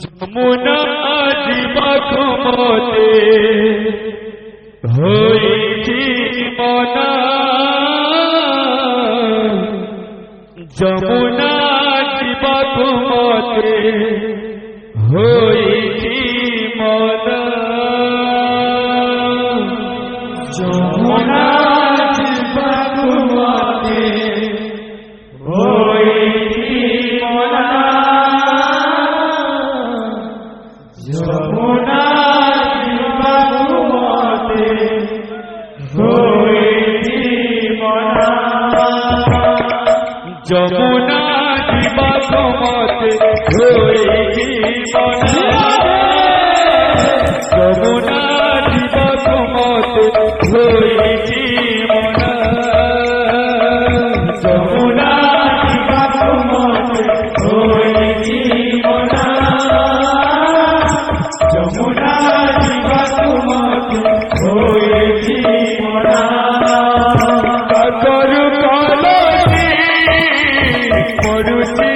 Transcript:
যমুনা জীবাকু মতে হইছি মনা যমুনা জীবাকু মতে হইছি মনা যমুনা জীবাকু মতে হইছি মনা যমুনা জীবাকু মতে হইছি মনা যমুনা জীবাকু মতে হইছি মনা যমুনা জীবাকু মতে হইছি মনা যমুনা জীবাকু মতে হইছি মনা যমুনা জীবাকু মতে হইছি মনা করু কলসি পড়ুছি